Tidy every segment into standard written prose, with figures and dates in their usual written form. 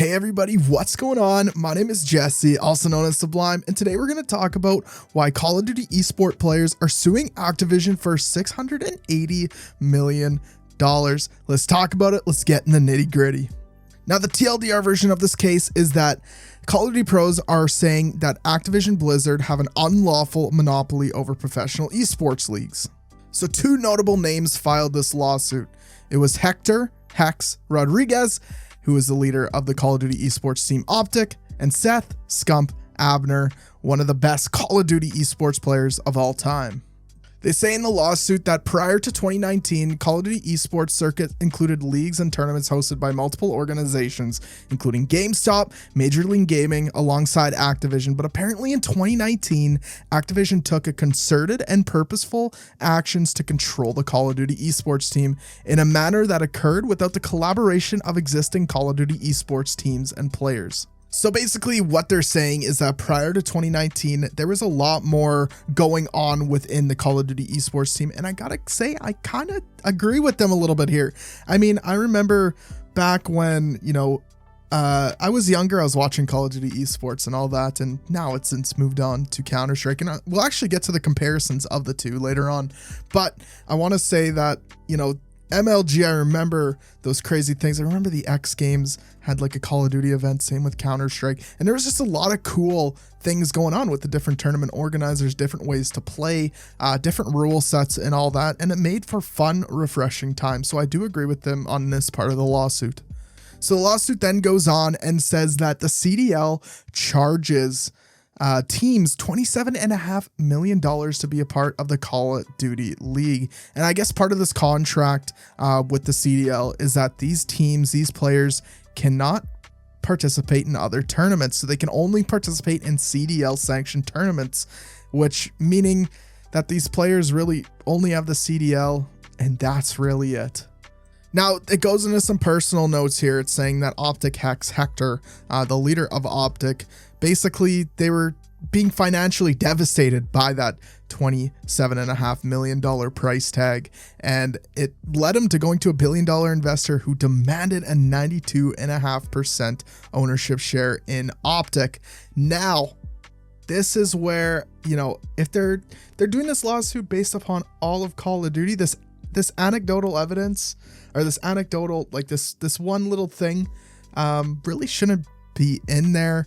Hey everybody, what's going on? My name is Jesse, also known as Sublime, and today we're going to talk about why Call of Duty esports players are suing Activision for $680 million. Let's talk about it. Let's get in the nitty gritty. Now, the TLDR version of this case is that Call of Duty pros are saying that Activision Blizzard have an unlawful monopoly over professional esports leagues. So two notable names filed this lawsuit. It was Hector Hex Rodriguez, who is the leader of the Call of Duty esports team Optic, and Seth Scump Abner, one of the best Call of Duty esports players of all time. They say in the lawsuit that prior to 2019, Call of Duty esports circuit included leagues and tournaments hosted by multiple organizations, including GameStop, Major League Gaming, alongside Activision. But apparently in 2019, Activision took a concerted and purposeful actions to control the Call of Duty esports team in a manner that occurred without the collaboration of existing Call of Duty esports teams and players. So basically what they're saying is that prior to 2019, there was a lot more going on within the Call of Duty esports team. And I gotta say, I kind of agree with them a little bit here. I mean, I remember back when, I was younger, I was watching Call of Duty esports and all that. And now it's since moved on to Counter-Strike. And we'll actually get to the comparisons of the two later on. But I want to say that, MLG, I remember those crazy things. I remember the X Games had like a Call of Duty event, same with Counter-Strike. And there was just a lot of cool things going on with the different tournament organizers, different ways to play, different rule sets and all that. And it made for fun, refreshing time. So I do agree with them on this part of the lawsuit. So the lawsuit then goes on and says that the CDL charges teams $27.5 million to be a part of the Call of Duty League. And I guess part of this contract with the CDL is that these teams, these players cannot participate in other tournaments. So they can only participate in CDL sanctioned tournaments, which meaning that these players really only have the CDL and that's really it. Now, it goes into some personal notes here. It's saying that Optic Hex Hector, the leader of Optic, basically they were being financially devastated by that $27.5 million price tag. And it led him to going to $1 billion investor who demanded a 92.5% ownership share in Optic. Now, this is where, if they're doing this lawsuit based upon all of Call of Duty, this anecdotal evidence, or this anecdotal, like this one little thing, really shouldn't be in there.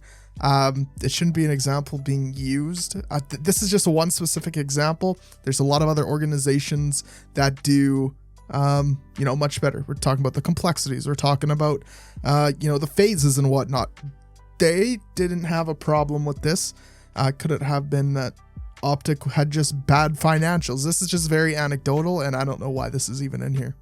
It shouldn't be an example being used. This is just one specific example. There's a lot of other organizations that do, much better. We're talking about the complexities. We're talking about, the phases and whatnot. They didn't have a problem with this. Could it have been that Optic had just bad financials? This is just very anecdotal, and I don't know why this is even in here.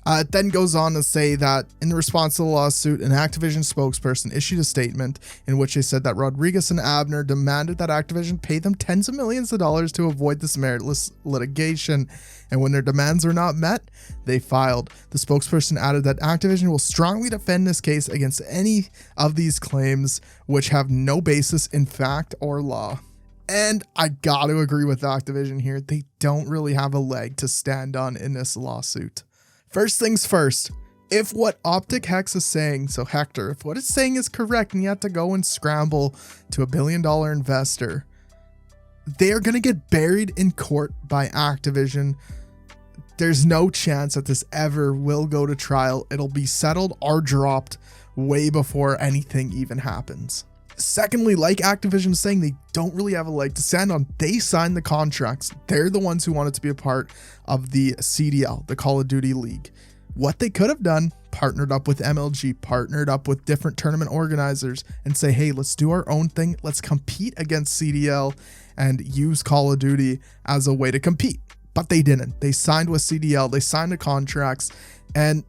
It then goes on to say that in response to the lawsuit, an Activision spokesperson issued a statement in which they said that Rodriguez and Abner demanded that Activision pay them tens of millions of dollars to avoid this meritless litigation. And when their demands are not met, they filed. The spokesperson added that Activision will strongly defend this case against any of these claims which have no basis in fact or law. And I got to agree with Activision here. They don't really have a leg to stand on in this lawsuit. First things first, if what Optic Hex is saying, so Hector, if what it's saying is correct and you have to go and scramble to $1 billion investor, they are going to get buried in court by Activision. There's no chance that this ever will go to trial. It'll be settled or dropped way before anything even happens. Secondly, like Activision is saying, they don't really have a leg to stand on. They signed the contracts. They're the ones who wanted to be a part of the CDL, the Call of Duty League. What they could have done, partnered up with MLG, partnered up with different tournament organizers and say, hey, let's do our own thing. Let's compete against CDL and use Call of Duty as a way to compete. But they didn't. They signed with CDL. They signed the contracts. And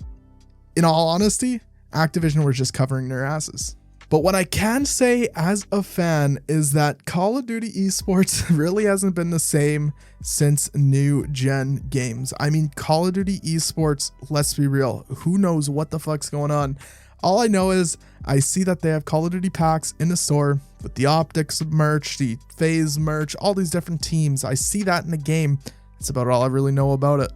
in all honesty, Activision were just covering their asses. But what I can say as a fan is that Call of Duty esports really hasn't been the same since new gen games. I mean, Call of Duty esports, let's be real, who knows what the fuck's going on? All I know is I see that they have Call of Duty packs in the store with the Optics merch, the FaZe merch, all these different teams. I see that in the game. That's about all I really know about it.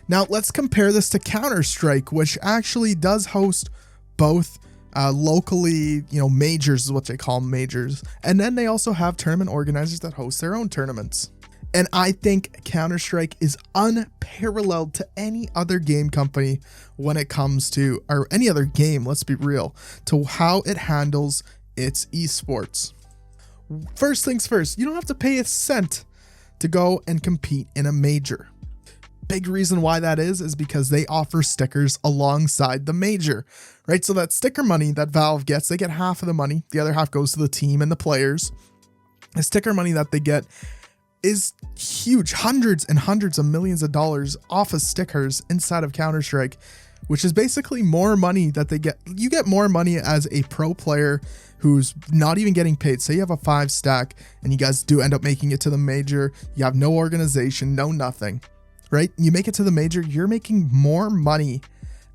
Now let's compare this to Counter-Strike, which actually does host both locally, majors is what they call majors. And then they also have tournament organizers that host their own tournaments. And I think Counter-Strike is unparalleled to any other game company when it comes to, or any other game, let's be real, to how it handles its esports. First things first, you don't have to pay a cent to go and compete in a major. Big reason why that is because they offer stickers alongside the major, right? So that sticker money that Valve gets, they get half of the money. The other half goes to the team and the players. The sticker money that they get is huge, hundreds and hundreds of millions of dollars off of stickers inside of Counter-Strike, which is basically more money that they get. You get more money as a pro player who's not even getting paid. Say you have a 5 stack and you guys do end up making it to the major. You have no organization, no nothing, right? You make it to the major, you're making more money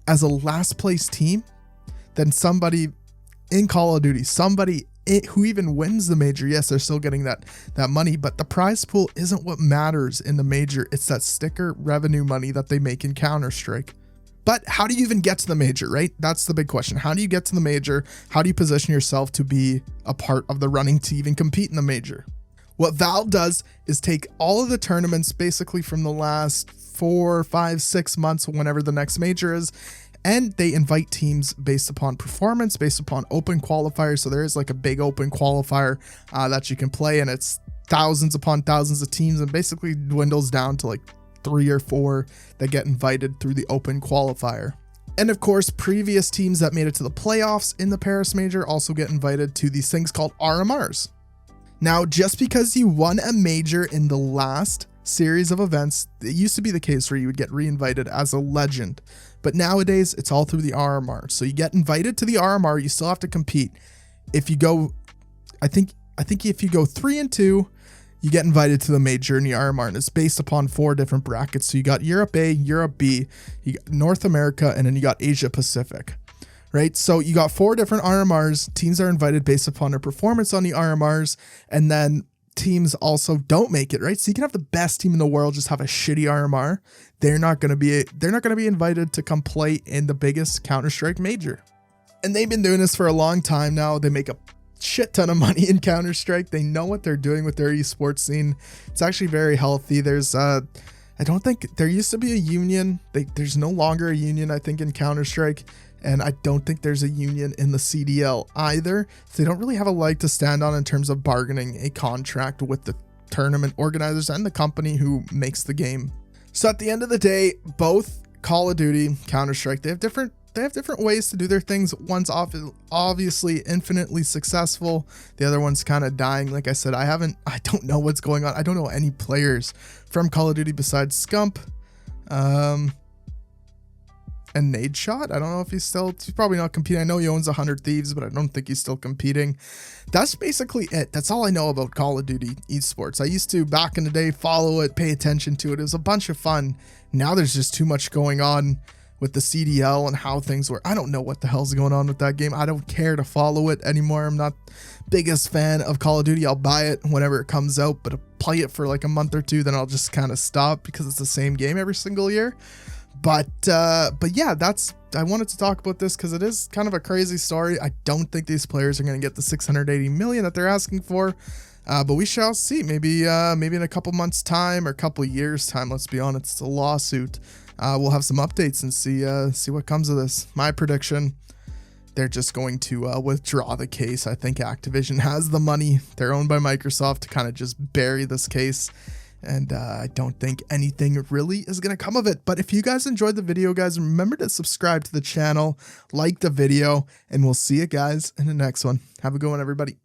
as a last place team than somebody in Call of Duty, somebody who even wins the major. Yes, they're still getting that money, but the prize pool isn't what matters in the major. It's that sticker revenue money that they make in Counter-Strike. But how do you even get to the major, right? That's the big question. How do you get to the major? How do you position yourself to be a part of the running to even compete in the major? What Valve does is take all of the tournaments basically from the last 4, 5, 6 months, whenever the next major is, and they invite teams based upon performance, based upon open qualifiers. So there is like a big open qualifier that you can play, and it's thousands upon thousands of teams, and basically dwindles down to like 3 or 4 that get invited through the open qualifier. And of course, previous teams that made it to the playoffs in the Paris major also get invited to these things called RMRs. Now, just because you won a major in the last series of events, it used to be the case where you would get re-invited as a legend, but nowadays it's all through the RMR. So you get invited to the RMR, you still have to compete. If you go, I think if you go 3-2, you get invited to the major in the RMR, and it's based upon 4 different brackets. So you got Europe A, Europe B, you got North America, and then you got Asia Pacific, right? So you got 4 different RMRs. Teams are invited based upon their performance on the RMRs, and then teams also don't make it, right? So you can have the best team in the world just have a shitty RMR. They're not going to be invited to come play in the biggest Counter-Strike major. And they've been doing this for a long time now. They make a shit ton of money in Counter-Strike. They know what they're doing with their esports scene. It's actually very healthy. There's I don't think there used to be a union. There's no longer a union, I think, in Counter-Strike. And I don't think there's a union in the CDL either. So they don't really have a leg to stand on in terms of bargaining a contract with the tournament organizers and the company who makes the game. So at the end of the day, both Call of Duty, Counter-Strike, they have different ways to do their things. One's obviously infinitely successful. The other one's kind of dying. Like I said, I don't know what's going on. I don't know any players from Call of Duty besides Scump. And Nadeshot. I don't know if he's probably not competing. I know he owns 100 Thieves, but I don't think he's still competing. That's basically it. That's all I know about Call of Duty esports. I used to, back in the day, follow it, pay attention to it. It was a bunch of fun. Now there's just too much going on with the CDL and how things work. I don't know what the hell's going on with that game. I don't care to follow it anymore. I'm not biggest fan of Call of Duty. I'll buy it whenever it comes out, but I'll play it for like a month or 2, then I'll just kind of stop because it's the same game every single year. But yeah, I wanted to talk about this because it is kind of a crazy story. I don't think these players are going to get the 680 million that they're asking for, but we shall see. Maybe in a couple months time or a couple years time, let's be honest, it's a lawsuit. We'll have some updates and see what comes of this. My prediction, they're just going to withdraw the case. I think Activision has the money. They're owned by Microsoft to kind of just bury this case. And I don't think anything really is going to come of it. But if you guys enjoyed the video, guys, remember to subscribe to the channel, like the video, and we'll see you guys in the next one. Have a good one, everybody.